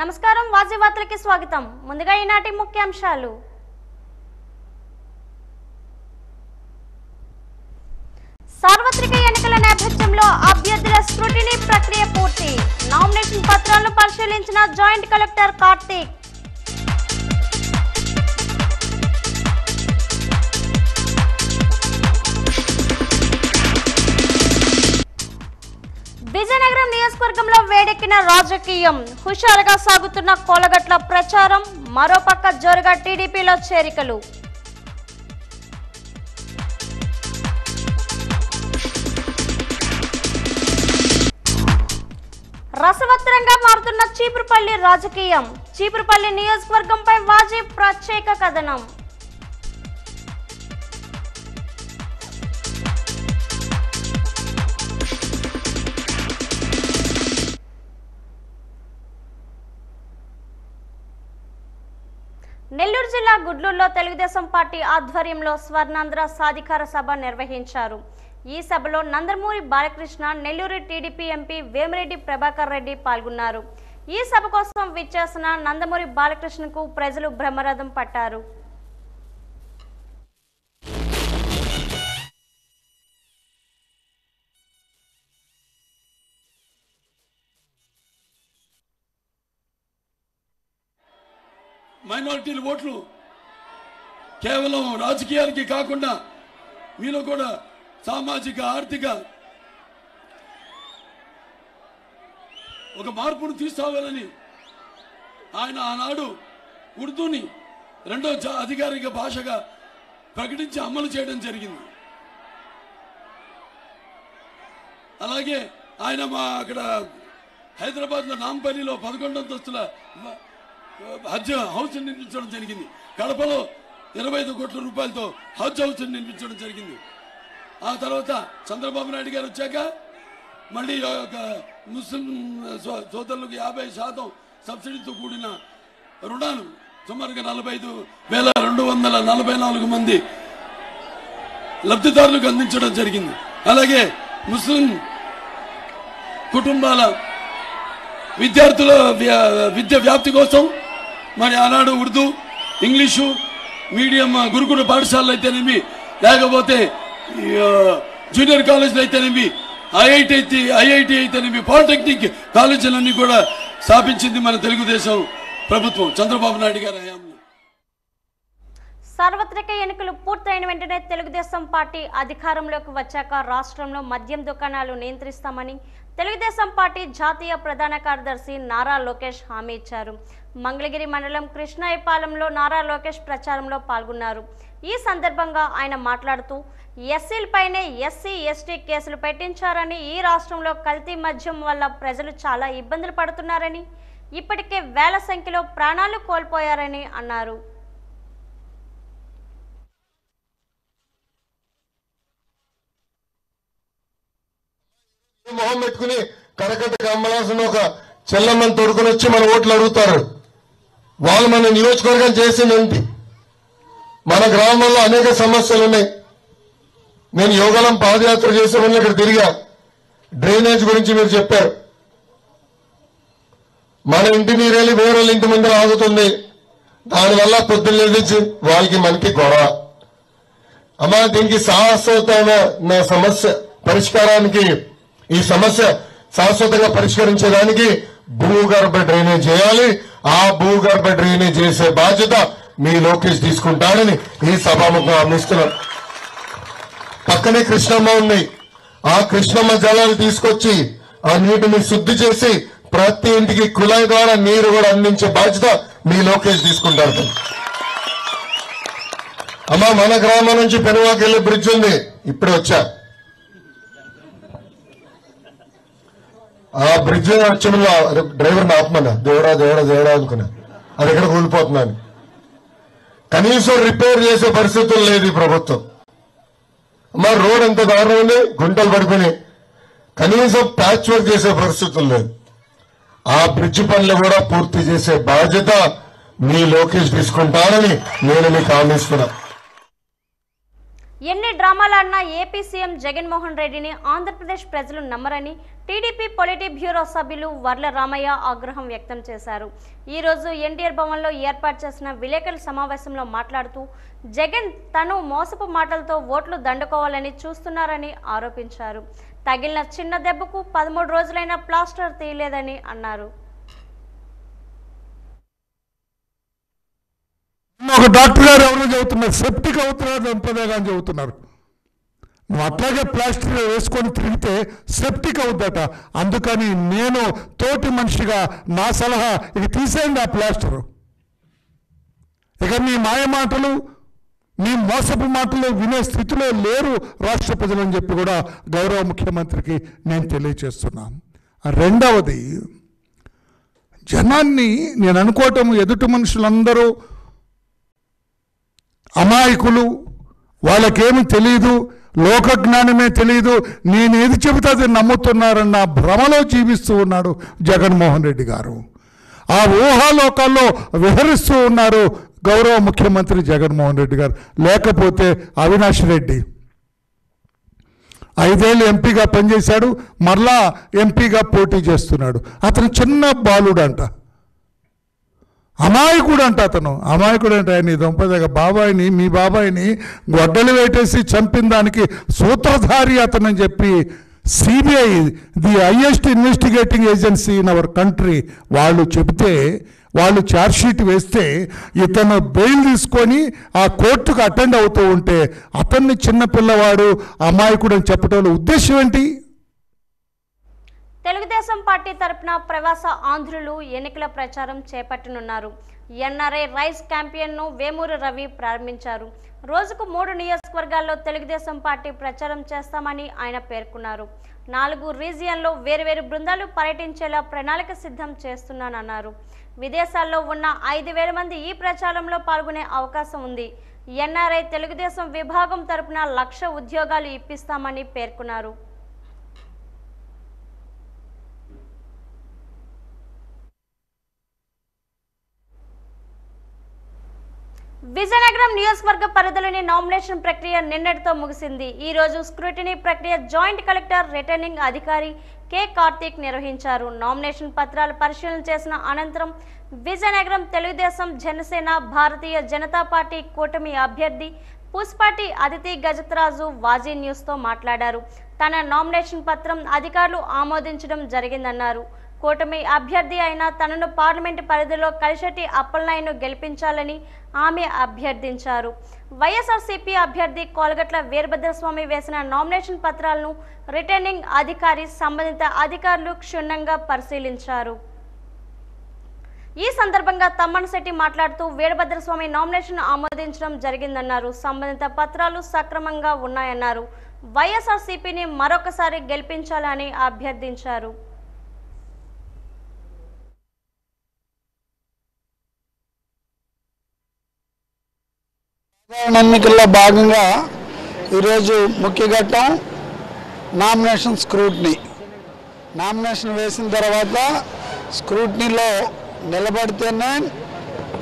నమస్కారం వాజీ వార్తలకి స్వాగతం. ముందుగా ఈనాటి ముఖ్యాంశాలు. సార్వత్రిక ఎన్నికల నేపథ్యంలో అభ్యర్థుల స్క్రూటినీ ప్రక్రియ పూర్తి. నామినేషన్ పత్రాలను పరిశీలించిన జాయింట్ కలెక్టర్ కార్తీక్. విజయనగరం నియోజకవర్గంలో వేడెక్కిన రాజకీయం. హుషారుగా సాగుతున్న కోలగట్ల ప్రచారం. మరోపక్క జోరుగా టీడీపీలో చేరికలు. రసవత్తరంగా మారుతున్న చీపురుపల్లి రాజకీయం. చీపురుపల్లి నియోజకవర్గంపై వాజీ ప్రత్యేక కథనం. నెల్లూరు జిల్లా గుడ్లూరులో తెలుగుదేశం పార్టీ ఆధ్వర్యంలో స్వర్ణాంధ్ర సాధికార సభ నిర్వహించారు. ఈ సభలో నందమూరి బాలకృష్ణ, నెల్లూరు టీడీపీ ఎంపీ వేమిరెడ్డి ప్రభాకర్ రెడ్డి పాల్గొన్నారు. ఈ సభ కోసం విచ్చేసిన నందమూరి బాలకృష్ణకు ప్రజలు బ్రహ్మరథం పట్టారు. మైనారిటీల ఓట్లు కేవలం రాజకీయాలకి కాకుండా మీలో కూడా సామాజిక ఆర్థిక ఒక మార్పును తీసుకురావాలని ఆయన ఆనాడు ఉర్దూని రెండో అధికారిక భాషగా ప్రకటించి అమలు చేయడం జరిగింది. అలాగే ఆయన మా అక్కడ హైదరాబాద్లో నాంపల్లిలో 11 అంతస్తుల హజ్ హౌస్ నిర్మించడం జరిగింది. కడపలో 25 కోట్ల రూపాయలతో హజ్ హౌస్ నిర్మించడం జరిగింది. ఆ తర్వాత చంద్రబాబు నాయుడు గారు వచ్చాక మళ్ళీ ఒక ముస్లిం సోదరులకు 50% సబ్సిడీతో కూడిన రుణాలు సుమారుగా 45,244 మంది లబ్ధిదారులకు అందించడం జరిగింది. అలాగే ముస్లిం కుటుంబాల విద్యార్థుల విద్య వ్యాప్తి కోసం మరి ఆనాడు ఉర్దూ, ఇంగ్లీషు మీడియం గురుకుల పాఠశాలలు అయితేనేమి, లేకపోతే జూనియర్ కాలేజీలు అయితేనేమి, ఐఐటి అయితేనేమి, పాలిటెక్నిక్ కాలేజీలన్నీ కూడా స్థాపించింది మన తెలుగుదేశం ప్రభుత్వం చంద్రబాబు నాయుడు గారి హయాంలో. సార్వత్రిక ఎన్నికలు పూర్తయిన వెంటనే తెలుగుదేశం పార్టీ అధికారంలోకి వచ్చాక రాష్ట్రంలో మద్యం దుకాణాలు నియంత్రిస్తామని తెలుగుదేశం పార్టీ జాతీయ ప్రధాన కార్యదర్శి నారా లోకేష్ హామీ ఇచ్చారు. మంగళగిరి మండలం కృష్ణాయపాలెంలో నారా లోకేష్ ప్రచారంలో పాల్గొన్నారు. ఈ సందర్భంగా ఆయన మాట్లాడుతూ ఎస్సీలపైనే ఎస్సీ ఎస్టీ కేసులు పెట్టించారని, ఈ రాష్ట్రంలో కల్తీ మద్యం వల్ల ప్రజలు చాలా ఇబ్బందులు పడుతున్నారని, ఇప్పటికే వేల సంఖ్యలో ప్రాణాలు కోల్పోయారని అన్నారు. మొహం పెట్టుకుని కరకట్టకి అమ్మలాల్సిన ఒక చెల్లమ్మని తోడుకుని వచ్చి మన ఓట్లు అడుగుతారు. వాళ్ళు మన నియోజకవర్గం చేసింది. మన గ్రామంలో అనేక సమస్యలు ఉన్నాయి. నేను యోగలం పాదయాత్ర చేసేవన్నీ ఇక్కడ తిరిగా. డ్రైనేజ్ గురించి మీరు చెప్పారు. మన ఇంటి నీరెళ్ళి వేరే ఇంటి ముందర ఆగుతుంది. దానివల్ల పొద్దున్న లేచి వాళ్ళకి మనకి గొడవ. అమ్మా, దీనికి శాశ్వతమైన సమస్య పరిష్కారానికి, ఈ సమస్య శాశ్వతంగా పరిష్కరించడానికి భూగర్భ డ్రైనేజ్ చేయాలి. ఆ భూగర్భ డ్రైనేజ్ చేసే బాధ్యత మీ లోకేష్ తీసుకుంటాడని ఈ సభాముఖం అందిస్తున్నాం. పక్కనే కృష్ణమ్మ ఉంది. ఆ కృష్ణమ్మ జలాలు తీసుకొచ్చి ఆ నీటిని శుద్ధి చేసి ప్రతి ఇంటికి కుళాయి ద్వారా నీరు కూడా అందించే బాధ్యత మీ లోకేష్ తీసుకుంటారు. అమ్మా, మన గ్రామం నుంచి పెనువాకి వెళ్లే బ్రిడ్జ్ ఉంది. ఇప్పుడే వచ్చా. ఆ బ్రిడ్జ్ వచ్చి డ్రైవర్ని ఆపమన్నా, దేవుడా దేవుడా దేవుడా అనుకున్నా. అది ఎక్కడ కూలిపోతున్నాను. కనీసం రిపేర్ చేసే పరిస్థితులు లేదు ఈ ప్రభుత్వం. మరి రోడ్ ఎంత దారుణం ఉంది, గుంటలు పడిపోయినాయి. కనీసం ప్యాచ్ వర్క్ చేసే పరిస్థితులు లేదు. ఆ బ్రిడ్జ్ పనులు కూడా పూర్తి చేసే బాధ్యత మీ లోకేష్ తీసుకుంటారని నేను మీకు హామీస్తున్నా. ఎన్ని డ్రామాలాడినా ఏపీ సీఎం జగన్మోహన్ రెడ్డిని ఆంధ్రప్రదేశ్ ప్రజలు నమ్మరని టీడీపీ పొలిటీ బ్యూరో సభ్యులు వర్ల రామయ్య ఆగ్రహం వ్యక్తం చేశారు. ఈ రోజు ఎన్టీఆర్ భవన్లో ఏర్పాటు చేసిన విలేకరుల సమావేశంలో మాట్లాడుతూ జగన్ తను మోసపు మాటలతో ఓట్లు దండుకోవాలని చూస్తున్నారని ఆరోపించారు. తగిలిన చిన్న దెబ్బకు 13 రోజులైన ప్లాస్టర్ తీయలేదని అన్నారు. ఒక డాక్టర్ గారు ఎవరో చెబుతున్నారు, సెప్టిక్ అవుతున్నారు దంపతిగా అని చెబుతున్నారు. నువ్వు అట్లాగే ప్లాస్టర్ వేసుకొని తిరిగితే సెప్టిక్ అవుద్దట. అందుకని నేను తోటి మనిషిగా నా సలహా, ఇక తీసేయండి ఆ ప్లాస్టర్. ఇక మీ మాయ మాటలు, మీ మోసపు మాటలు వినే స్థితిలో లేరు రాష్ట్ర ప్రజలని చెప్పి కూడా గౌరవ ముఖ్యమంత్రికి నేను తెలియచేస్తున్నాను. రెండవది, జనాన్ని నేను అనుకోవటం ఎదుటి మనుషులందరూ అమాయకులు, వాళ్ళకేమి తెలియదు, లోకజ్ఞానమే తెలియదు, నేనేది చెబితే అది నమ్ముతున్నారన్న భ్రమలో జీవిస్తూ ఉన్నాడు జగన్మోహన్ రెడ్డి గారు. ఆ ఊహాలోకాల్లో విహరిస్తూ ఉన్నారు గౌరవ ముఖ్యమంత్రి జగన్మోహన్ రెడ్డి గారు. లేకపోతే అవినాష్ రెడ్డి 5 ఏళ్ళు ఎంపీగా పనిచేశాడు, మరలా ఎంపీగా పోటీ చేస్తున్నాడు. అతను చిన్న బాలుడంట, అమాయకుడు అంట. అతను అమాయకుడు అంటే నీ దొంపదగ బాబాయిని, మీ బాబాయిని గొడ్డలు వేటేసి చంపిన దానికి సూత్రధారి అతను అని చెప్పి CBI, the highest investigating agency in our country, వాళ్ళు చెబితే, వాళ్ళు ఛార్జ్షీట్ వేస్తే ఇతను బెయిల్ తీసుకొని ఆ కోర్టుకు అటెండ్ అవుతూ ఉంటే అతన్ని చిన్నపిల్లవాడు, అమాయకుడు అని చెప్పడంలో ఉద్దేశం ఏంటి? తెలుగుదేశం పార్టీ తరపున ప్రవాస ఆంధ్రులు ఎన్నికల ప్రచారం చేపట్టనున్నారు. ఎన్ఆర్ఐ రైస్ క్యాంపెయిన్ను వేమూరు రవి ప్రారంభించారు. రోజుకు 3 నియోజకవర్గాల్లో తెలుగుదేశం పార్టీ ప్రచారం చేస్తామని ఆయన పేర్కొన్నారు. 4 రీజియన్లో వేరువేరు బృందాలు పర్యటించేలా ప్రణాళిక సిద్ధం చేస్తున్నానన్నారు. విదేశాల్లో ఉన్న 5,000 మంది ఈ ప్రచారంలో పాల్గొనే అవకాశం ఉంది. ఎన్ఆర్ఐ తెలుగుదేశం విభాగం తరపున 1,00,000 ఉద్యోగాలు ఇప్పిస్తామని పేర్కొన్నారు. విజయనగరం నియోజకవర్గ పరిధిలోని నామినేషన్ ప్రక్రియ నిన్నటితో ముగిసింది. ఈ రోజు స్క్రూటినీ ప్రక్రియ జాయింట్ కలెక్టర్ రిటర్నింగ్ అధికారి కె కార్తీక్ నిర్వహించారు. నామినేషన్ పత్రాలు పరిశీలన చేసిన అనంతరం విజయనగరం తెలుగుదేశం, జనసేన, భారతీయ జనతా పార్టీ కూటమి అభ్యర్థి పుష్పాటి అదితి గజత్రాజు వాజీ న్యూస్తో మాట్లాడారు. తన నామినేషన్ పత్రం అధికారులు ఆమోదించడం జరిగిందన్నారు. కూటమి అభ్యర్థి అయిన తనను పార్లమెంటు పరిధిలో కలిశెట్టి అప్పలనాయుడును గెలిపించాలని ఆమె అభ్యర్థించారు. వైఎస్ఆర్సీపీ అభ్యర్థి కోలగట్ల వీరభద్రస్వామి వేసిన నామినేషన్ పత్రాలను రిటర్నింగ్ అధికారి సంబంధిత అధికారులు క్షుణ్ణంగా పరిశీలించారు. ఈ సందర్భంగా తమ్మనశెట్టి మాట్లాడుతూ వీరభద్రస్వామి నామినేషన్ ఆమోదించడం జరిగిందన్నారు. సంబంధిత పత్రాలు సక్రమంగా ఉన్నాయన్నారు. వైఎస్ఆర్సీపీని మరొకసారి గెలిపించాలని అభ్యర్థించారు. ఎన్నికల్లో భాగంగా ఈరోజు ముఖ్య ఘట్టం నామినేషన్ స్క్రూటినీ. నామినేషన్ వేసిన తర్వాత స్క్రూటినీలో నిలబడితేనే,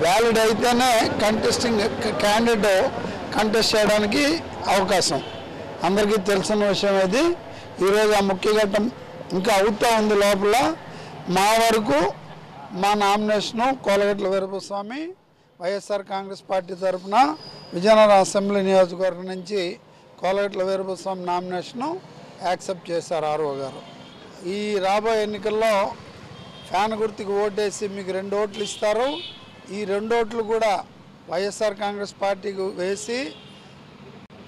వ్యాలిడ్ అయితేనే కంటెస్టింగ్ క్యాండిడేట్ కంటెస్ట్ చేయడానికి అవకాశం. అందరికీ తెలిసిన విషయం ఇది. ఈరోజు ఆ ముఖ్య ఘట్టం ఇంకా అవుతూ ఉంది. లోపల మా వరకు మా నామినేషను కోలగట్ల వీరభద్రస్వామి వైఎస్ఆర్ కాంగ్రెస్ పార్టీ తరఫున విజయనగరం అసెంబ్లీ నియోజకవర్గం నుంచి కోలగట్ల వీరభద్రస్వామి నామినేషను యాక్సెప్ట్ చేశారు ఆర్ఓ గారు. ఈ రాబోయే ఎన్నికల్లో ఫ్యాన్ గుర్తుకు ఓటేసి మీకు 2 ఓట్లు ఇస్తారు. ఈ 2 ఓట్లు కూడా వైఎస్ఆర్ కాంగ్రెస్ పార్టీకి వేసి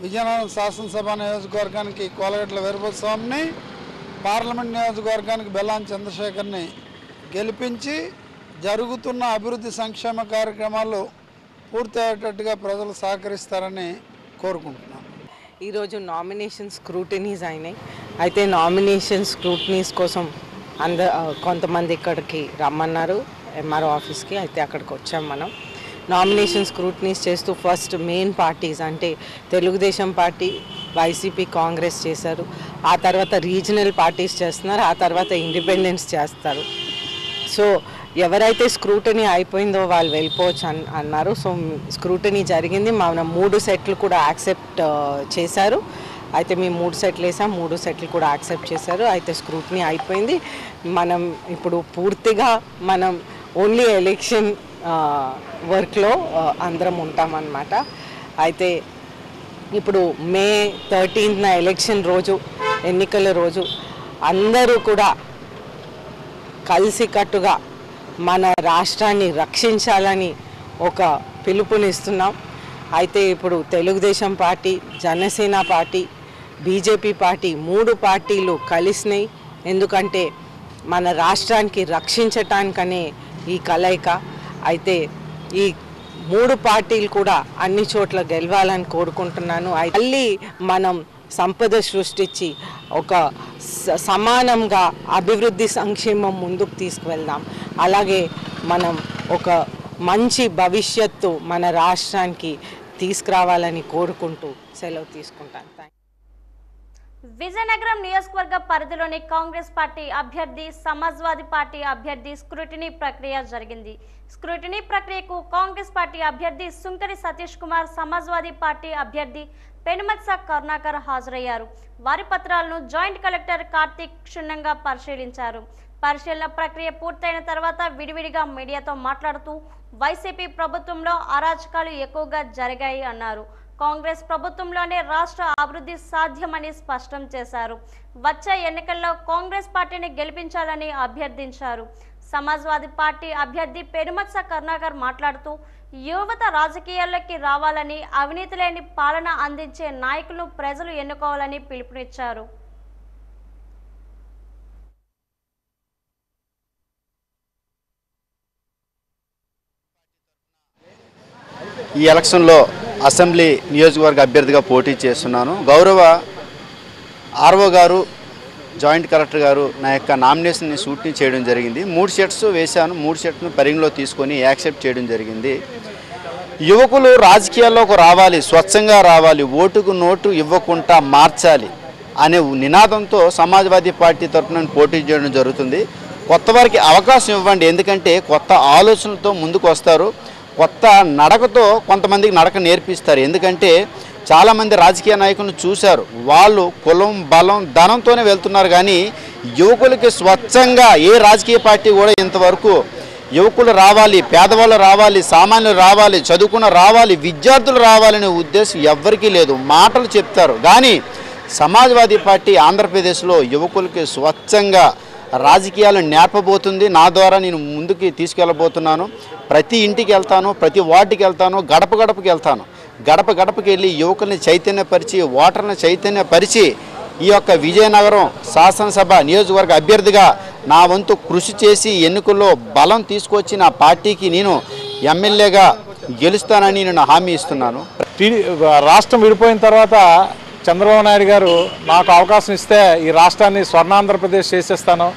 విజయనగరం శాసనసభ నియోజకవర్గానికి కోలగట్ల వీరభద్రస్వామిని, పార్లమెంట్ నియోజకవర్గానికి బెల్లాన చంద్రశేఖర్ని గెలిపించి జరుగుతున్న అభివృద్ధి సంక్షేమ కార్యక్రమాలు పూర్తయ్యేటట్టుగా ప్రజలు సహకరిస్తారని కోరుకుంటున్నాను. ఈరోజు నామినేషన్ స్క్రూటినీస్ అయినాయి. అయితే నామినేషన్ స్క్రూటినీస్ కోసం కొంతమంది ఇక్కడికి రమ్మన్నారు ఎంఆర్ఓ ఆఫీస్కి. అయితే అక్కడికి వచ్చాం మనం. నామినేషన్ స్క్రూటినీస్ చేస్తూ ఫస్ట్ మెయిన్ పార్టీస్ అంటే తెలుగుదేశం పార్టీ, వైసీపీ, కాంగ్రెస్ చేశారు. ఆ తర్వాత రీజనల్ పార్టీస్ చేస్తున్నారు. ఆ తర్వాత ఇండిపెండెన్స్ చేస్తారు. సో ఎవరైతే స్క్రూటినీ అయిపోయిందో వాళ్ళు వెళ్ళిపోవచ్చు అన్నారు. సో స్క్రూటినీ జరిగింది. మన 3 సెట్లు కూడా యాక్సెప్ట్ చేశారు. అయితే మేము 3 సెట్లు వేసాం, 3 సెట్లు కూడా యాక్సెప్ట్ చేశారు. అయితే స్క్రూటినీ అయిపోయింది. మనం ఇప్పుడు పూర్తిగా మనం ఓన్లీ ఎలక్షన్ వర్క్లో అందరం ఉంటామన్నమాట. అయితే ఇప్పుడు మే 13న ఎలక్షన్ రోజు, ఎన్నికల రోజు అందరూ కూడా కలిసికట్టుగా మన రాష్ట్రాన్ని రక్షించాలని ఒక పిలుపునిస్తున్నాం. అయితే ఇప్పుడు Telugu Desam party, Janasena party, BJP party 3 పార్టీలు కలిసినాయి. ఎందుకంటే మన రాష్ట్రానికి రక్షించటానికనే ఈ కలయిక. అయితే ఈ 3 పార్టీలు కూడా అన్ని చోట్ల గెలవాలని కోరుకుంటున్నాను. మళ్ళీ మనం సంపద సృష్టించి ఒక సమానంగా అభివృద్ధి సంక్షేమం ముందుకు తీసుకువెళ్దాం. అలాగే మనం ఒక మంచి భవిష్యత్తు మన రాష్ట్రానికి తీసుకురావాలని కోరుకుంటూ సెలవు తీసుకుంటాను. విజయనగరం నియోజకవర్గ పరిధిలోని కాంగ్రెస్ పార్టీ అభ్యర్థి, సమాజ్వాదీ పార్టీ అభ్యర్థి స్క్రూటినీ ప్రక్రియ జరిగింది. స్క్రూటినీ ప్రక్రియకు కాంగ్రెస్ పార్టీ అభ్యర్థి సుంకరి సతీష్ కుమార్, సమాజ్వాదీ పార్టీ అభ్యర్థి పెనుమత్స కరుణాకర్ హాజరయ్యారు. వారి పత్రాలను జాయింట్ కలెక్టర్ కార్తీక్ క్షుణ్ణంగా పరిశీలించారు. పరిశీలన ప్రక్రియ పూర్తయిన తర్వాత విడివిడిగా మీడియాతో మాట్లాడుతూ వైసీపీ ప్రభుత్వంలో అరాచకాలు ఎక్కువగా జరిగాయి అన్నారు. కాంగ్రెస్ ప్రభుత్వంలోనే రాష్ట్ర అభివృద్ధి సాధ్యమని స్పష్టం చేశారు. వచ్చే ఎన్నికల్లో కాంగ్రెస్ పార్టీని గెలిపించాలని అభ్యర్థించారు. సమాజ్వాదీ పార్టీ అభ్యర్థి పెనుమత్స కరుణాకర్ మాట్లాడుతూ యువత రాజకీయాల్లోకి రావాలని, అవినీతి లేని పాలన అందించే నాయకులను ప్రజలు ఎన్నుకోవాలని పిలుపునిచ్చారు. ఈ ఎలక్షన్లో అసెంబ్లీ నియోజకవర్గ అభ్యర్థిగా పోటీ చేస్తున్నాను. గౌరవ ఆర్ఓ గారు, జాయింట్ కలెక్టర్ గారు నా యొక్క నామినేషన్ని షూట్ని చేయడం జరిగింది. 3 సెట్స్ వేశాను. 3 సెట్ను పరిగణలో తీసుకొని యాక్సెప్ట్ చేయడం జరిగింది. యువకులు రాజకీయాల్లోకి రావాలి, స్వచ్ఛంగా రావాలి, ఓటుకు నోటు ఇవ్వకుండా మార్చాలి అనే నినాదంతో సమాజ్వాదీ పార్టీ తరఫున పోటీ చేయడం జరుగుతుంది. కొత్త వారికి అవకాశం ఇవ్వండి, ఎందుకంటే కొత్త ఆలోచనలతో ముందుకు వస్తారు. కొత్త నడకతో కొంతమందికి నడక నేర్పిస్తారు. ఎందుకంటే చాలామంది రాజకీయ నాయకులను చూశారు, వాళ్ళు కులం, బలం, ధనంతోనే వెళ్తున్నారు. కానీ యువకులకి స్వచ్ఛంగా ఏ రాజకీయ పార్టీ కూడా ఇంతవరకు యువకులు రావాలి, పేదవాళ్ళు రావాలి, సామాన్యులు రావాలి, చదువుకున్న రావాలి, విద్యార్థులు రావాలనే ఉద్దేశం ఎవ్వరికీ లేదు. మాటలు చెప్తారు. కానీ సమాజ్వాదీ పార్టీ ఆంధ్రప్రదేశ్లో యువకులకి స్వచ్ఛంగా రాజకీయాలు నేర్పబోతుంది. నా ద్వారా నేను ముందుకు తీసుకెళ్ళబోతున్నాను. ప్రతి ఇంటికి వెళ్తాను, ప్రతి వార్డుకి వెళ్తాను, గడప గడపకి వెళ్తాను. గడప గడపకి వెళ్ళి యువకుల్ని చైతన్యపరిచి, ఓటర్ని చైతన్యపరిచి ఈ యొక్క విజయనగరం శాసనసభ నియోజకవర్గ అభ్యర్థిగా నా వంతు కృషి చేసి ఎన్నికల్లో బలం తీసుకొచ్చి నా పార్టీకి నేను ఎమ్మెల్యేగా గెలుస్తానని నేను హామీ ఇస్తున్నాను. రాష్ట్రం విడిపోయిన తర్వాత చంద్రబాబు నాయుడు గారు నాకు అవకాశం ఇస్తే ఈ రాష్ట్రాన్ని స్వర్ణాంధ్రప్రదేశ్ చేసేస్తాను,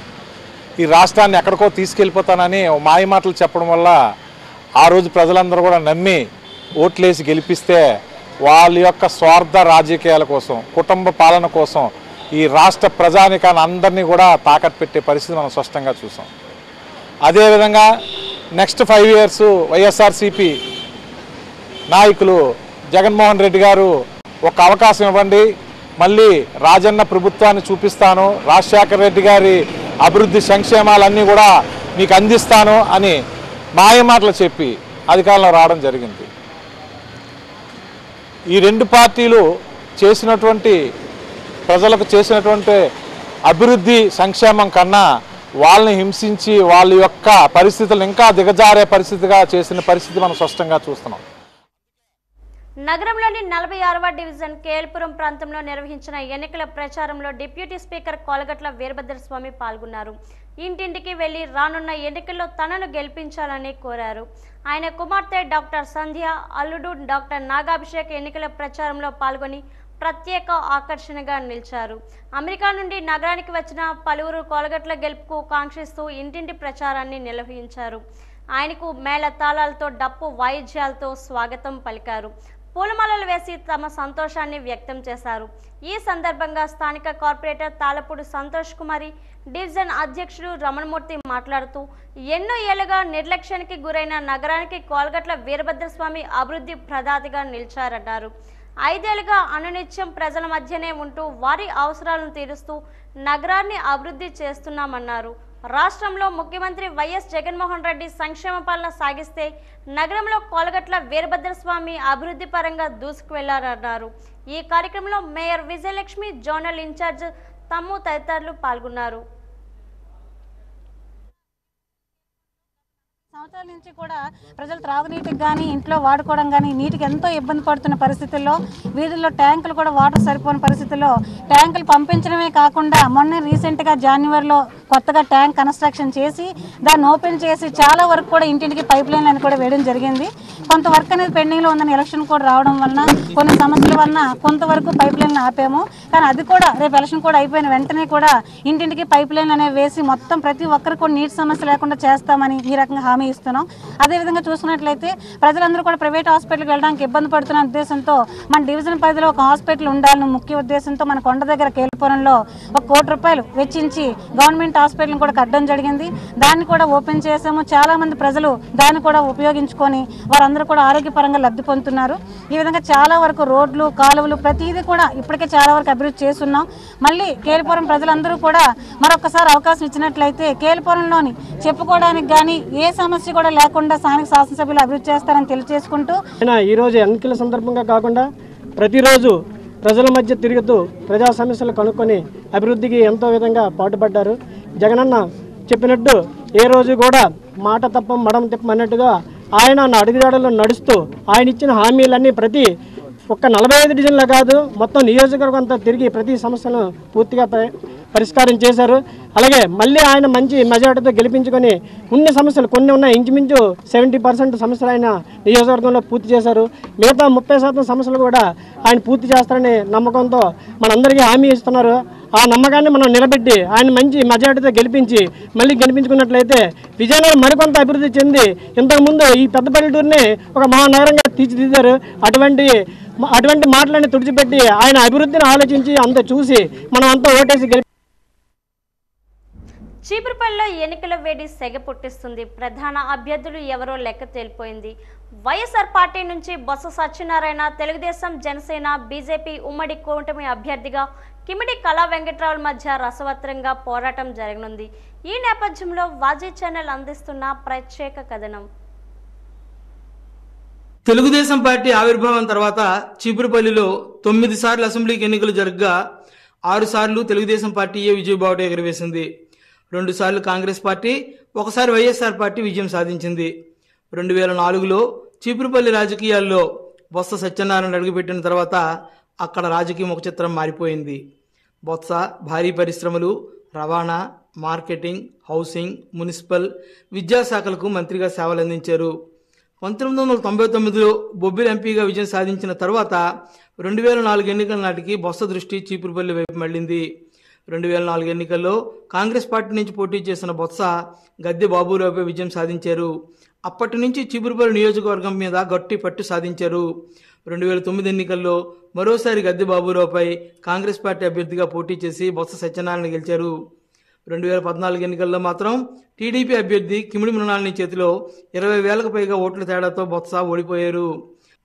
ఈ రాష్ట్రాన్ని ఎక్కడికో తీసుకెళ్ళిపోతానని మాయ మాటలు చెప్పడం వల్ల ఆ రోజు ప్రజలందరూ కూడా నమ్మి ఓట్లేసి గెలిపిస్తే వాళ్ళ యొక్క స్వార్థ రాజకీయాల కోసం, కుటుంబ పాలన కోసం ఈ రాష్ట్ర ప్రజానికాన్ని అందరినీ కూడా తాకట్టు పెట్టే పరిస్థితి మనం స్పష్టంగా చూసాం. అదేవిధంగా నెక్స్ట్ 5 years వైఎస్ఆర్సీపీ నాయకులు జగన్మోహన్ రెడ్డి గారు ఒక అవకాశం ఇవ్వండి, మళ్ళీ రాజన్న ప్రభుత్వాన్ని చూపిస్తాను, రాజశేఖర రెడ్డి గారి అభివృద్ధి సంక్షేమాలన్నీ కూడా మీకు అందిస్తాను అని మాయమాటలు చెప్పి అధికారంలో రావడం జరిగింది. ఈ 2 పార్టీలు చేసినటువంటి ప్రజలకు చేసినటువంటి అభివృద్ధి సంక్షేమం కన్నా వాళ్ళని హింసించి వాళ్ళ యొక్క పరిస్థితులు ఇంకా దిగజారే పరిస్థితిగా చేసిన పరిస్థితి మనం స్పష్టంగా చూస్తున్నాం. నగరంలోని 46వ డివిజన్ కేఎల్పురం ప్రాంతంలో నిర్వహించిన ఎన్నికల ప్రచారంలో డిప్యూటీ స్పీకర్ కోలగట్ల వీరభద్రస్వామి పాల్గొన్నారు. ఇంటింటికి వెళ్లి రానున్న ఎన్నికల్లో తనను గెలిపించాలని కోరారు. ఆయన కుమార్తె డాక్టర్ సంధ్య, అల్లుడు డాక్టర్ నాగాభిషేక్ ఎన్నికల ప్రచారంలో పాల్గొని ప్రత్యేక ఆకర్షణగా నిలిచారు. అమెరికా నుండి నగరానికి వచ్చిన పలువురు కోలగట్ల గెలుపుకు కాంక్షిస్తూ ఇంటింటి ప్రచారాన్ని నిర్వహించారు. ఆయనకు మేళ తాళాలతో, డప్పు వాయిద్యాలతో స్వాగతం పలికారు. పూలమాలలు వేసి తమ సంతోషాన్ని వ్యక్తం చేశారు. ఈ సందర్భంగా స్థానిక కార్పొరేటర్ తాళపూడి సంతోష్ కుమారి, డివిజన్ అధ్యక్షుడు రమణమూర్తి మాట్లాడుతూ ఎన్నో ఏళ్లుగా నిర్లక్ష్యానికి గురైన నగరానికి కోలగట్ల వీరభద్రస్వామి అభివృద్ధి ప్రదాతగా నిలిచారన్నారు. 5 ఏళ్లుగా అనునిత్యం ప్రజల మధ్యనే ఉంటూ వారి అవసరాలను తీరుస్తూ నగరాన్ని అభివృద్ధి చేస్తున్నామన్నారు. రాష్ట్రంలో ముఖ్యమంత్రి వైఎస్ జగన్మోహన్ రెడ్డి సంక్షేమ పాలన సాగిస్తే నగరంలో కోలగట్ల వీరభద్రస్వామి అభివృద్ధి పరంగా దూసుకువెళ్లారన్నారు. ఈ కార్యక్రమంలో మేయర్ విజయలక్ష్మి, జోనల్ ఇన్ఛార్జ్ తమ్ము తదితరులు పాల్గొన్నారు. సంవత్సరాల నుంచి కూడా ప్రజలు త్రాగునీటికి కానీ ఇంట్లో వాడుకోవడం కానీ నీటికి ఎంతో ఇబ్బంది పడుతున్న పరిస్థితుల్లో వీధుల్లో ట్యాంకులు కూడా వాటర్ సరిపోని పరిస్థితుల్లో ట్యాంకులు పంపించడమే కాకుండా మొన్న రీసెంట్గా జనవరిలో కొత్తగా ట్యాంక్ కన్స్ట్రక్షన్ చేసి దాన్ని ఓపెన్ చేసి చాలా వరకు కూడా ఇంటింటికి పైప్ లైన్లు అని కూడా వేయడం జరిగింది. కొంత వర్క్ అనేది పెండింగ్లో ఉందని ఎలక్షన్ కూడా రావడం వలన కొన్ని సమస్యల వలన కొంతవరకు పైప్ లైన్లు ఆపాము. కానీ అది కూడా రేపు ఎలక్షన్ కూడా అయిపోయిన వెంటనే కూడా ఇంటింటికి పైప్ లైన్లు అనేవి వేసి మొత్తం ప్రతి ఒక్కరికి కూడా నీటి సమస్య లేకుండా చేస్తామని ఈ రకంగా హామీ ఇస్తున్నాం. అదేవిధంగా చూసుకున్నట్లయితే ప్రజలందరూ కూడా ప్రైవేట్ హాస్పిటల్కి వెళ్ళడానికి ఇబ్బంది పడుతున్న ఉద్దేశంతో మన డివిజన్ పరిధిలో ఒక హాస్పిటల్ ఉండాలని ముఖ్య ఉద్దేశంతో మన కొండ దగ్గర కేల్పురంలో 1 కోటి రూపాయలు వెచ్చించి గవర్నమెంట్ హాస్పిటల్ని కూడా కట్టడం జరిగింది. దాన్ని కూడా ఓపెన్ చేసాము. చాలా మంది ప్రజలు దాన్ని కూడా ఉపయోగించుకొని వారందరూ కూడా ఆరోగ్యపరంగా లబ్ధి పొందుతున్నారు. ఈ విధంగా చాలా వరకు రోడ్లు, కాలువలు ప్రతిదీ కూడా ఇప్పటికే చాలా వరకు అభివృద్ధి చేస్తున్నాం. మళ్ళీ కేల్పురం ప్రజలందరూ కూడా మరొకసారి అవకాశం ఇచ్చినట్లయితే కేల్పురంలోని చెప్పుకోవడానికి కానీ ఏ సమస్య కూడా లేకుండా స్థానిక శాసనసభ్యులు అభివృద్ధి చేస్తారని తెలియజేసుకుంటూ ఈరోజు ఎన్నికల సందర్భంగా కాకుండా ప్రతిరోజు ప్రజల మధ్య తిరుగుతూ ప్రజా సమస్యలు కనుక్కొని అభివృద్ధికి ఎంతో విధంగా పాటుపడ్డారు. జగనన్న చెప్పినట్టు ఏ రోజు కూడా మాట తప్పం మడం తిప్పమన్నట్టుగా ఆయన అడుగుజాడల్లో నడుస్తూ ఆయన ఇచ్చిన హామీలన్నీ ప్రతి ఒక్క 45 డివిజన్లో కాదు మొత్తం నియోజకవర్గం అంతా తిరిగి ప్రతి సమస్యను పూర్తిగా పరిష్కారం చేశారు. అలాగే మళ్ళీ ఆయన మంచి మెజార్టీతో గెలిపించుకొని ఉన్న సమస్యలు కొన్ని ఉన్నాయి, ఇంచుమించు 70% సమస్యలు ఆయన నియోజకవర్గంలో పూర్తి చేశారు. మిగతా 30% సమస్యలు కూడా ఆయన పూర్తి చేస్తారని నమ్మకంతో మనందరికీ హామీ ఇస్తున్నారు. ఆ నమ్మకాన్ని మనం నిలబెట్టి ఆయన మంచి మెజార్టీతో గెలిపించి మళ్ళీ గెలిపించుకున్నట్లయితే విజయనగరం మరికొంత అభివృద్ధి చెంది ఇంతకుముందు ఈ పెద్ద పల్లెటూరుని ఒక మహానగరంగా తీర్చిదిద్దారు. అటువంటి మాటలన్నీ తుడిచిపెట్టి ఆయన అభివృద్ధిని ఆలోచించి అంత చూసి మనం అంతా ఓటేసి గెలిపి చీపురుపల్లిలో ఎన్నికల వేడి సెగ పుట్టిస్తుంది. ప్రధాన అభ్యర్థులు ఎవరో లెక్క తేలిపోయింది. వైఎస్ఆర్ పార్టీ నుంచి బొత్స సత్యనారాయణ, తెలుగుదేశం, జనసేన, బీజేపీ ఉమ్మడి కూటమి అభ్యర్థిగా కిమిడి కళా వెంకట్రావుల మధ్య రసవత్రంగా పోరాటం జరగనుంది. ఈ నేపథ్యంలో వాజీ ఛానల్ అందిస్తున్న ప్రత్యేక కథనం. తెలుగుదేశం పార్టీ ఆవిర్భావం తర్వాత చీపురుపల్లిలో 9 సార్లు అసెంబ్లీకి ఎన్నికలు జరగగా 6 సార్లు తెలుగుదేశం పార్టీయే విజయబావుట ఎగురవేసింది. 2 సార్లు కాంగ్రెస్ పార్టీ, 1 సారి వైఎస్ఆర్ పార్టీ విజయం సాధించింది. 2004లో చీపురుపల్లి రాజకీయాల్లో బొత్స సత్యనారాయణ అడుగుపెట్టిన తర్వాత అక్కడ రాజకీయ ముఖ చిత్రం మారిపోయింది. బొత్స భారీ పరిశ్రమలు, రవాణా, మార్కెటింగ్, హౌసింగ్, మున్సిపల్, విద్యాశాఖలకు మంత్రిగా సేవలందించారు. 1999లో బొబ్బిలి ఎంపీగా విజయం సాధించిన తర్వాత 2004 ఎన్నికల నాటికి బొత్స దృష్టి చీపురుపల్లి వైపు మళ్లింది. 2004 ఎన్నికల్లో కాంగ్రెస్ పార్టీ నుంచి పోటీ చేసిన బొత్స గద్దె బాబురావుపై విజయం సాధించారు. అప్పటి నుంచి చీపురుపల్లి నియోజకవర్గం మీద గట్టి పట్టు సాధించారు. 2009 ఎన్నికల్లో మరోసారి గద్దె బాబురావుపై కాంగ్రెస్ పార్టీ అభ్యర్థిగా పోటీ చేసి బొత్స సత్యనారాయణ గెలిచారు. 2014 ఎన్నికల్లో మాత్రం టీడీపీ అభ్యర్థి కిమిడి మృణాలిని చేతిలో 20,000కు పైగా ఓట్ల తేడాతో బొత్స ఓడిపోయారు.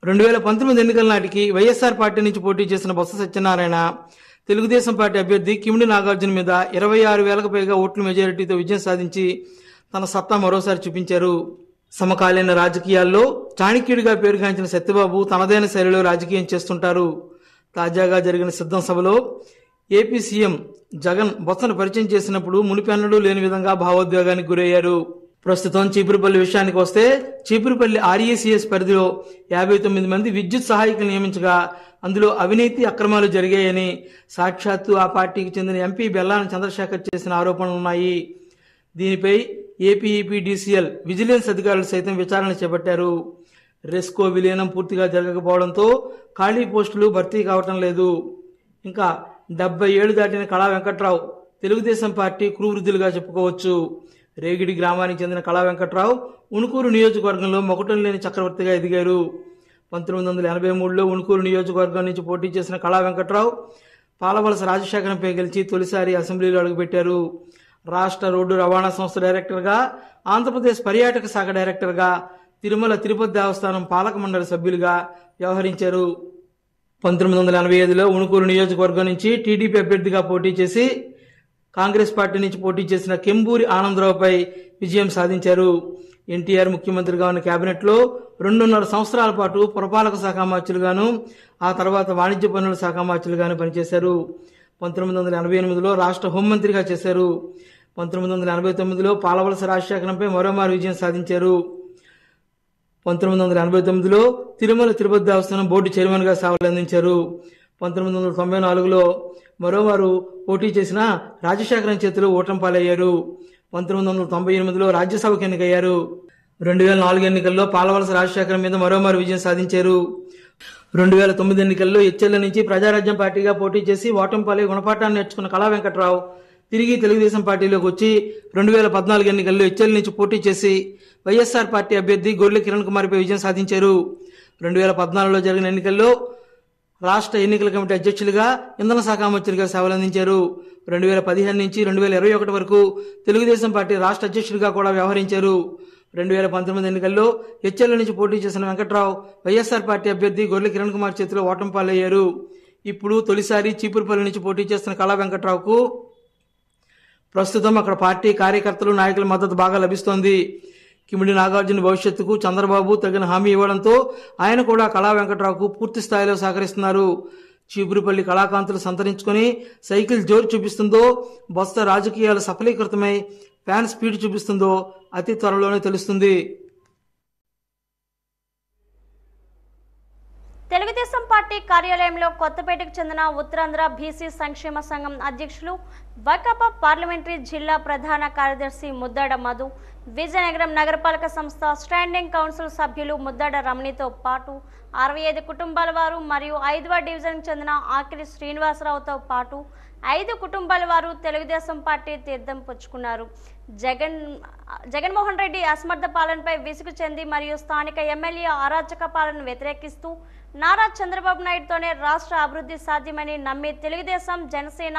2019 ఎన్నికల నాటికి వైఎస్ఆర్ పార్టీ నుంచి పోటీ చేసిన బొత్స సత్యనారాయణ తెలుగుదేశం పార్టీ అభ్యర్థి కిమిడి నాగార్జున మీద 26,000కు పైగా ఓట్ల మెజారిటీతో విజయం సాధించి తన సత్తా మరోసారి చూపించారు. సమకాలీన రాజకీయాల్లో చాణక్యుడిగా పేరుగాంచిన సత్యబాబు తనదైన శైలిలో రాజకీయం చేస్తుంటారు. తాజాగా జరిగిన సిద్ధం సభలో ఏపీ సీఎం జగన్ బొత్సను పరిచయం చేసినప్పుడు మునిపెన్నడూ లేని విధంగా భావోద్వేగానికి గురయ్యారు. ప్రస్తుతం చీపురుపల్లి విషయానికి వస్తే చీపురుపల్లి ఆర్ఈసీఎస్ పరిధిలో 59 మంది విద్యుత్ సహాయకులు నియమించగా అందులో అవినీతి అక్రమాలు జరిగాయని సాక్షాత్తు ఆ పార్టీకి చెందిన ఎంపీ బెల్లాన చంద్రశేఖర్ చేసిన ఆరోపణలు ఉన్నాయి. దీనిపై ఏపీఈపీడీసీఎల్ విజిలెన్స్ అధికారులు సైతం విచారణ చేపట్టారు. రెస్కో విలీనం పూర్తిగా జరగకపోవడంతో ఖాళీ పోస్టులు భర్తీ కావటం లేదు. ఇంకా 70 ఏళ్లు దాటిన కళా వెంకట్రావు తెలుగుదేశం పార్టీ కురువృద్ధులుగా చెప్పుకోవచ్చు. రేగిడి గ్రామానికి చెందిన కళా వెంకట్రావు ఉణుకూరు నియోజకవర్గంలో మొకటం లేని చక్రవర్తిగా ఎదిగారు. 1983లో ఉణుకూరు నియోజకవర్గం నుంచి పోటీ చేసిన కళా వెంకట్రావు పాలవలస రాజశేఖరంపై గెలిచి తొలిసారి అసెంబ్లీలో అడుగుపెట్టారు. రాష్ట్ర రోడ్డు రవాణా సంస్థ డైరెక్టర్గా, ఆంధ్రప్రదేశ్ పర్యాటక శాఖ డైరెక్టర్గా, తిరుమల తిరుపతి దేవస్థానం పాలక మండలి సభ్యులుగా వ్యవహరించారు. 1985లో ఉణుకూరు నియోజకవర్గం నుంచి టీడీపీ అభ్యర్థిగా పోటీ చేసి కాంగ్రెస్ పార్టీ నుంచి పోటీ చేసిన కెంబూరి ఆనందరావుపై విజయం సాధించారు. ఎన్టీఆర్ ముఖ్యమంత్రిగా ఉన్న కేబినెట్లో 2.5 సంవత్సరాల పాటు పురపాలక శాఖ మంత్రులుగాను, ఆ తర్వాత వాణిజ్య పన్నుల శాఖ మంత్రులుగాను పనిచేశారు. 1988లో రాష్ట్ర హోంమంత్రిగా చేశారు. 1989లో పాలవలస రాజశేఖరంపై మరోమారు విజయం సాధించారు. 1989లో తిరుమల తిరుపతి దేవస్థానం బోర్డు చైర్మన్గా సేవలు అందించారు. 1994లో మరోమారు పోటీ చేసిన రాజశేఖరం చేతిలో ఓటమి పాలయ్యారు. 1998లో రాజ్యసభకు ఎన్నికయ్యారు. 2004 ఎన్నికల్లో పాలవలస రాజశేఖరం మీద మరోమారు విజయం సాధించారు. 2009 ఎన్నికల్లో హెచ్ఎల్ నుంచి ప్రజారాజ్యం పార్టీగా పోటీ చేసి ఓటమి పాలై గుణపాఠాన్ని నేర్చుకున్న కళా వెంకట్రావు తిరిగి తెలుగుదేశం పార్టీలోకి వచ్చి 2014 ఎన్నికల్లో హెచ్ఎల్ నుంచి పోటీ చేసి వైఎస్ఆర్ పార్టీ అభ్యర్థి గొర్లె కిరణ్ కుమార్పై విజయం సాధించారు. 2014లో జరిగిన ఎన్నికల్లో రాష్ట్ర ఎన్నికల కమిటీ అధ్యక్షులుగా, ఇంధన శాఖ మంత్రిగా సేవలు అందించారు. 2015 నుంచి 2021 వరకు తెలుగుదేశం పార్టీ రాష్ట్ర అధ్యక్షుడిగా కూడా వ్యవహరించారు. 2019 ఎన్నికల్లో హెచ్ఎల్ నుంచి పోటీ చేసిన వెంకట్రావు వైఎస్ఆర్ పార్టీ అభ్యర్థి గొర్లె కిరణ్ కుమార్ చేతిలో ఓటమి పాలయ్యారు. ఇప్పుడు తొలిసారి చీపురుపల్లి నుంచి పోటీ చేస్తున్న కళా వెంకట్రావుకు ప్రస్తుతం అక్కడ పార్టీ కార్యకర్తలు, నాయకుల మద్దతు బాగా లభిస్తోంది. కిమిడి నాగార్జున భవిష్యత్తుకు చంద్రబాబు తగిన హామీ ఇవ్వడంతో ఆయన కూడా కళా వెంకట్రావుకు పూర్తి స్థాయిలో సహకరిస్తున్నారు. చీపురుపల్లి కళాకాంతులు సంతరించుకొని సైకిల్ జోరు చూపిస్తుందో, బొత్స రాజకీయాలు సఫలీకృతమై ఫ్యాన్ స్పీడ్ చూపిస్తుందో అతి త్వరలోనే తెలుస్తుంది. తెలుగుదేశం పార్టీ కార్యాలయంలో కొత్తపేటకు చెందిన ఉత్తరాంధ్ర బీసీ సంక్షేమ సంఘం అధ్యక్షులు, వైకాపా పార్లమెంటరీ జిల్లా ప్రధాన కార్యదర్శి ముద్దాడ మధు, విజయనగరం నగరపాలక సంస్థ స్టాండింగ్ కౌన్సిల్ సభ్యులు ముద్దాడ రమణితో పాటు 65 కుటుంబాల వారు మరియు 5వ డివిజన్కు చెందిన ఆకిరి శ్రీనివాసరావుతో పాటు 5 కుటుంబాల వారు తెలుగుదేశం పార్టీ తీర్థం పుచ్చుకున్నారు. జగన్మోహన్ రెడ్డి అసమర్థ పాలనపై విసుగు చెంది మరియు స్థానిక ఎమ్మెల్యే అరాచక పాలనను వ్యతిరేకిస్తూ నారా చంద్రబాబు నాయుడుతోనే రాష్ట్ర అభివృద్ధి సాధ్యమని నమ్మి తెలుగుదేశం, జనసేన,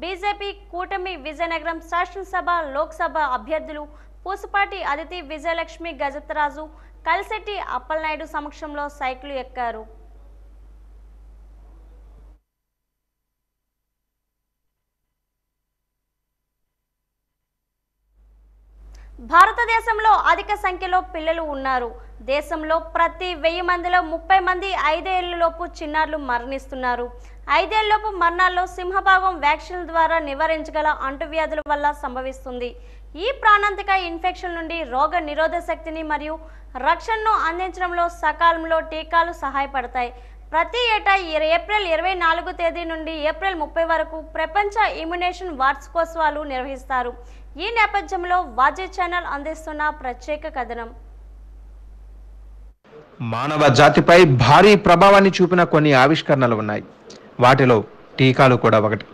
బీజేపీ కూటమి విజయనగరం శాసనసభ, లోక్సభ అభ్యర్థులు పూసపాటి అదితి, విజయలక్ష్మి, గజతరాజు, కలిశెట్టి అప్పలనాయుడు సమక్షంలో సైకిల్ ఎక్కారు. భారతదేశంలో అధిక సంఖ్యలో పిల్లలు ఉన్నారు. దేశంలో ప్రతి 1000 మందిలో 30 మంది 5 ఏళ్లలోపు చిన్నారులు మరణిస్తున్నారు. 5 ఏళ్లలోపు మరణాల్లో సింహభాగం వ్యాక్సిన్ల ద్వారా నివారించగల అంటువ్యాధుల వల్ల సంభవిస్తుంది. ఈ ప్రాణాంతక ఇన్ఫెక్షన్ నుండి రోగ నిరోధక శక్తిని మరియు రక్షణను అందించడంలో సకాలంలో టీకాలు సహాయపడతాయి. ప్రతి ఏటా ఏప్రిల్ 24 తేదీ నుండి ఏప్రిల్ 30 వరకు ప్రపంచ ఇమ్యునేషన్ వార్షికోత్సవాలు నిర్వహిస్తారు. ఈ నేపథ్యంలో వాజీ ఛానల్ అందిస్తున్న ప్రత్యేక కథనం. మానవ జాతిపై భారీ ప్రభావాన్ని చూపిన కొన్ని ఆవిష్కరణలు ఉన్నాయి. వాటిలో టీకాలు కూడా ఒకటి.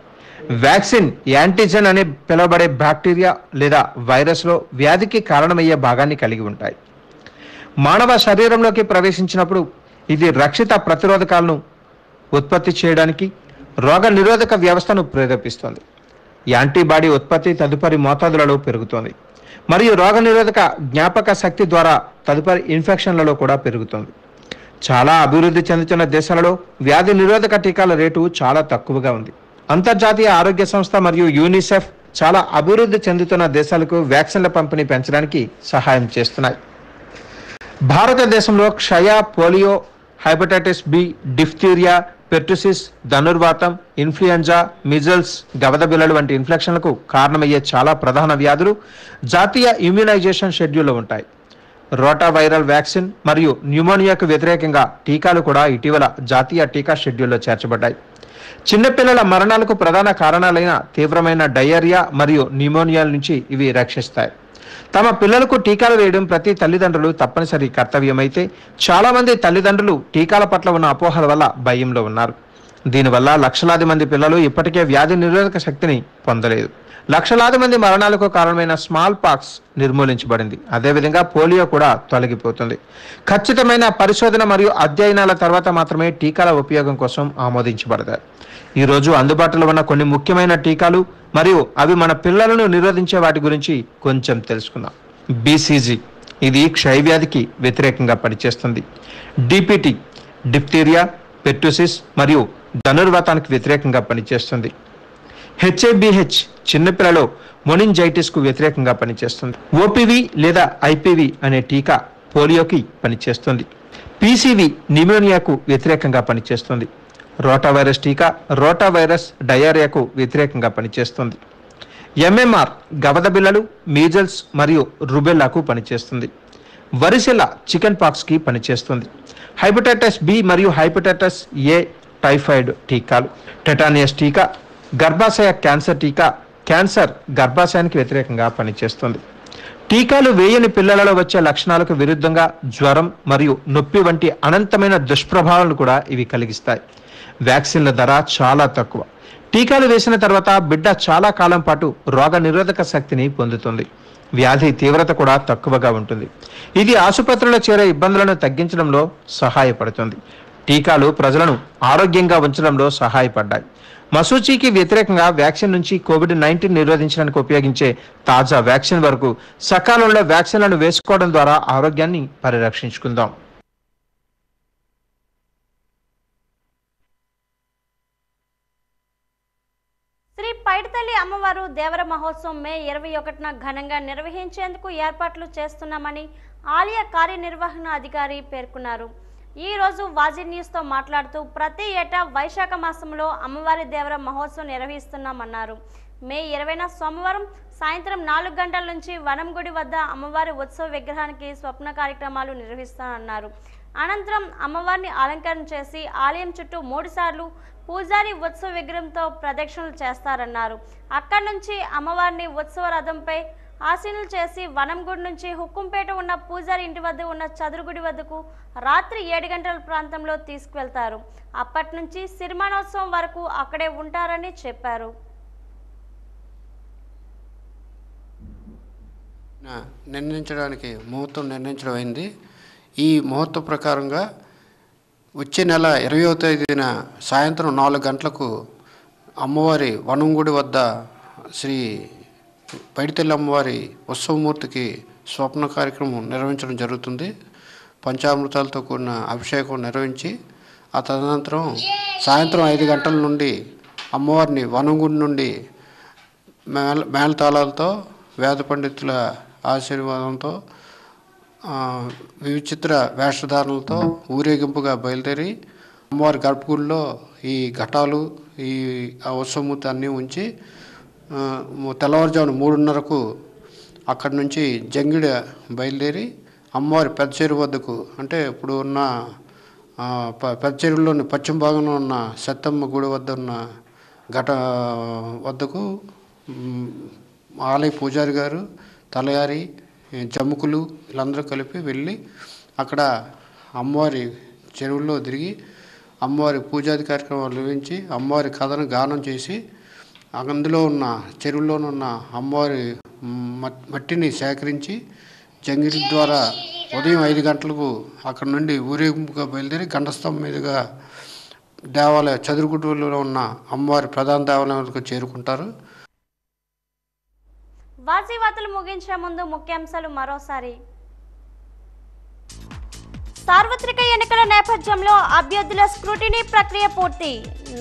వ్యాక్సిన్ యాంటీజెన్ అని పిలువబడే బ్యాక్టీరియా లేదా వైరస్లో వ్యాధికి కారణమయ్యే భాగాన్ని కలిగి ఉంటాయి. మానవ శరీరంలోకి ప్రవేశించినప్పుడు ఇది రక్షిత ప్రతిరోధకాలను ఉత్పత్తి చేయడానికి రోగ నిరోధక వ్యవస్థను ప్రేరేపిస్తుంది. యాంటీబాడీ ఉత్పత్తి తదుపరి మోతాదులలో పెరుగుతోంది మరియు రోగనిరోధక జ్ఞాపక శక్తి ద్వారా తదుపరి ఇన్ఫెక్షన్లలో కూడా పెరుగుతుంది. చాలా అభివృద్ధి చెందుతున్న దేశాలలో వ్యాధి నిరోధక టీకాల రేటు చాలా తక్కువగా ఉంది. అంతర్జాతీయ ఆరోగ్య సంస్థ మరియు యూనిసెఫ్ చాలా అభివృద్ధి చెందుతున్న దేశాలకు వ్యాక్సిన్ల పంపిణీ పెంచడానికి సహాయం చేస్తున్నాయి. భారతదేశంలో క్షయ, polio, hepatitis B, diphtheria, pertussis, ధనుర్వాతం, ఇన్ఫ్లుయెంజా, మిజల్స్, గవదబిల్లలు వంటి ఇన్ఫెక్షన్లకు కారణమయ్యే చాలా ప్రధాన వ్యాధులు జాతీయ ఇమ్యునైజేషన్ షెడ్యూల్లో ఉంటాయి. రోటా వైరల్ వ్యాక్సిన్ మరియు న్యూమోనియాకు వ్యతిరేకంగా టీకాలు కూడా ఇటీవల జాతీయ టీకా షెడ్యూల్లో చేర్చబడ్డాయి. చిన్నపిల్లల మరణాలకు ప్రధాన కారణాలైన తీవ్రమైన డయేరియా మరియు న్యూమోనియాల నుంచి ఇవి రక్షిస్తాయి. తమ పిల్లలకు టీకాలు వేయడం ప్రతి తల్లిదండ్రులు తప్పనిసరి కర్తవ్యమైతే చాలా మంది తల్లిదండ్రులు టీకాల పట్ల ఉన్న అపోహల వల్ల భయంలో ఉన్నారు. దీనివల్ల లక్షలాది మంది పిల్లలు ఇప్పటికే వ్యాధి నిరోధక శక్తిని పొందలేదు. లక్షలాది మంది మరణాలకు కారణమైన స్మాల్ పాక్స్ నిర్మూలించబడింది. అదేవిధంగా పోలియో కూడా తొలగిపోతుంది. ఖచ్చితమైన పరిశోధన మరియు అధ్యయనాల తర్వాత మాత్రమే టీకాల ఉపయోగం కోసం ఆమోదించబడతాయి. ఈరోజు అందుబాటులో ఉన్న కొన్ని ముఖ్యమైన టీకాలు మరియు అవి మన పిల్లలను నిరోధించే వాటి గురించి కొంచెం తెలుసుకుందాం. బీసీజీ, ఇది క్షయవ్యాధికి వ్యతిరేకంగా పనిచేస్తుంది. డిపిటి, డిప్తీరియా, పెర్టుసిస్ మరియు ధనుర్వాతానికి వ్యతిరేకంగా పనిచేస్తుంది. హెచ్ఐబిహెచ్ చిన్నపిల్లలో మొనింజైటిస్కు వ్యతిరేకంగా పనిచేస్తుంది. ఓపీవి లేదా ఐపీవి అనే టీకా పోలియోకి పనిచేస్తుంది. పీసీవి నిమోనియాకు వ్యతిరేకంగా పనిచేస్తుంది. రోటావైరస్ టీకా రోటావైరస్ డయేరియాకు వ్యతిరేకంగా పనిచేస్తుంది. ఎంఎంఆర్ గవద బిళ్ళలు, మీజల్స్ మరియు రుబెల్లాకు పనిచేస్తుంది. వరిసెల చికెన్ పాక్స్కి పనిచేస్తుంది. హెపటైటిస్ బి మరియు హెపటైటిస్ ఏ టైఫాయిడ్ టీకాలు. టెటానియస్ టీకా గర్భాశయ క్యాన్సర్ టీకా క్యాన్సర్ గర్భాశయానికి వ్యతిరేకంగా పనిచేస్తుంది. టీకాలు వేయని పిల్లలలో వచ్చే లక్షణాలకు విరుద్ధంగా జ్వరం మరియు నొప్పి వంటి అనంతమైన దుష్ప్రభావాలను కూడా ఇవి కలిగిస్తాయి. వ్యాక్సిన్ల ధర చాలా తక్కువ. టీకాలు వేసిన తర్వాత బిడ్డ చాలా కాలం పాటు రోగ నిరోధక శక్తిని పొందుతుంది. వ్యాధి తీవ్రత కూడా తక్కువగా ఉంటుంది. ఇది ఆసుపత్రిలో చేరే ఇబ్బందులను తగ్గించడంలో సహాయపడుతుంది. టీకాలు ప్రజలను ఆరోగ్యంగా ఉంచడంలో సహాయపడ్డాయి. మసూచికి వ్యతిరేకంగా వ్యాక్సిన్ నుంచి కోవిడ్-19 నిరోధించడానికి ఉపయోగించే తాజా వ్యాక్సిన్ వరకు సకాలంలో వ్యాక్సిన్లను వేసుకోవడం ద్వారా ఆరోగ్యాన్ని పరిరక్షించుకుందాం. శ్రీ పైడితల్లి అమ్మవారు దేవర మహోత్సవం మే 21న ఘనంగా నిర్వహించేందుకు ఏర్పాట్లు చేస్తున్నామని ఆలయ కార్యనిర్వహణ అధికారి పేర్కొన్నారు. ఈ రోజు వాజీ న్యూస్తో మాట్లాడుతూ ప్రతి ఏటా వైశాఖ మాసంలో అమ్మవారి దేవర మహోత్సవం నిర్వహిస్తున్నామన్నారు. మే 20న సోమవారం సాయంత్రం 4 గంటల నుంచి వనంగుడి వద్ద అమ్మవారి ఉత్సవ విగ్రహానికి స్వప్న కార్యక్రమాలు నిర్వహిస్తానన్నారు. అనంతరం అమ్మవారిని అలంకరణ చేసి ఆలయం చుట్టూ 3 సార్లు పూజారి ఉత్సవ విగ్రహంతో ప్రదక్షిణలు చేస్తారన్నారు. అక్కడి నుంచి అమ్మవారిని ఉత్సవ రథంపై ఆసీనులు చేసి వనంగుడి నుంచి హుక్కుంపేట ఉన్న పూజారి ఇంటి వద్ద ఉన్న చదురుగుడి వద్దకు రాత్రి 7 గంటల ప్రాంతంలో తీసుకువెళ్తారు. అప్పటి నుంచి సిరిమానోత్సవం వరకు అక్కడే ఉంటారని చెప్పారు. నిర్ణయించడానికి ముహూర్తం నిర్ణయించడం అయింది. ఈ ముహూర్తం ప్రకారంగా వచ్చే నెల 20వ తేదీన సాయంత్రం 4 గంటలకు అమ్మవారి వనంగుడి వద్ద శ్రీ పైడితల్లి అమ్మవారి ఉత్సవమూర్తికి స్వప్న కార్యక్రమం నిర్వహించడం జరుగుతుంది. పంచామృతాలతో కూడిన అభిషేకం నిర్వహించి ఆ తదనంతరం సాయంత్రం 5 గంటల నుండి అమ్మవారిని వనంగుడి నుండి మేళతాళాలతో వేద పండితుల ఆశీర్వాదంతో విచిత్ర వేషధారణలతో ఊరేగింపుగా బయలుదేరి అమ్మవారి గర్భగుడిలో ఈ ఘటాలు ఈ ఉత్సవమూర్తి అన్నీ ఉంచి తెల్లవారుజామున 3:30కు అక్కడి నుంచి జంగిడ బయలుదేరి అమ్మవారి పెద్ద చెరువు వద్దకు, అంటే ఇప్పుడు ఉన్న పెద్ద చెరువులోని పశ్చిమ భాగంలో ఉన్న సత్తమ్మ గుడి వద్ద ఉన్న ఘట వద్దకు ఆలయ పూజారి గారు, తలయారి, జమ్ముకులు వీళ్ళందరూ కలిపి వెళ్ళి అక్కడ అమ్మవారి చెరువుల్లో తిరిగి అమ్మవారి పూజాది కార్యక్రమాలు నిర్వహించి అమ్మవారి కథను గానం చేసి అందులో ఉన్న చెరువులోనున్న అమ్మవారి మట్టిని సేకరించి జంగిడి ద్వారా ఉదయం 5 గంటలకు అక్కడ నుండి ఊరేగింపుగా బయలుదేరి గండస్తంభం మీదుగా దేవాలయ చదురుగుడులో ఉన్న అమ్మవారి ప్రధాన దేవాలయాలకు చేరుకుంటారు. వాజీ వార్తలు ముగించే ముందు ముఖ్యాంశాలు మరోసారి. సార్వత్రిక ఎన్నికల నేపథ్యంలో అభ్యర్థుల స్క్రూటినీ ప్రక్రియ పూర్తి.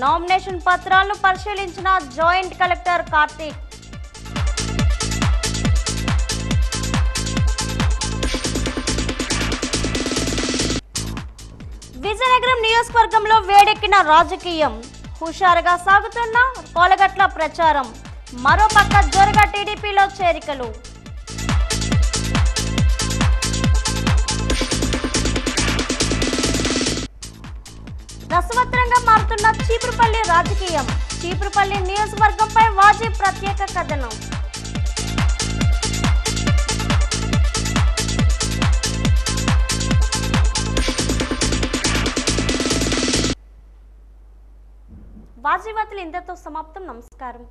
నామినేషన్ పత్రాలను పరిశీలించిన జాయింట్ కలెక్టర్ కార్తీక్. విజయనగరం నియోజకవర్గంలో వేడెక్కిన రాజకీయం. హుషారుగా సాగుతున్న కోలగట్ల ప్రచారం. మరోపక్క జోరుగా టీడీపీలో చేరికలు. రసవత్తరంగా మారుతున్న చీపురుపల్లి రాజకీయం. చీపురుపల్లి నియోజకవర్గంపై వాజీ ప్రత్యేక కథనం. వాజీ వార్తలు ఇంతతో సమాప్తం. నమస్కారం.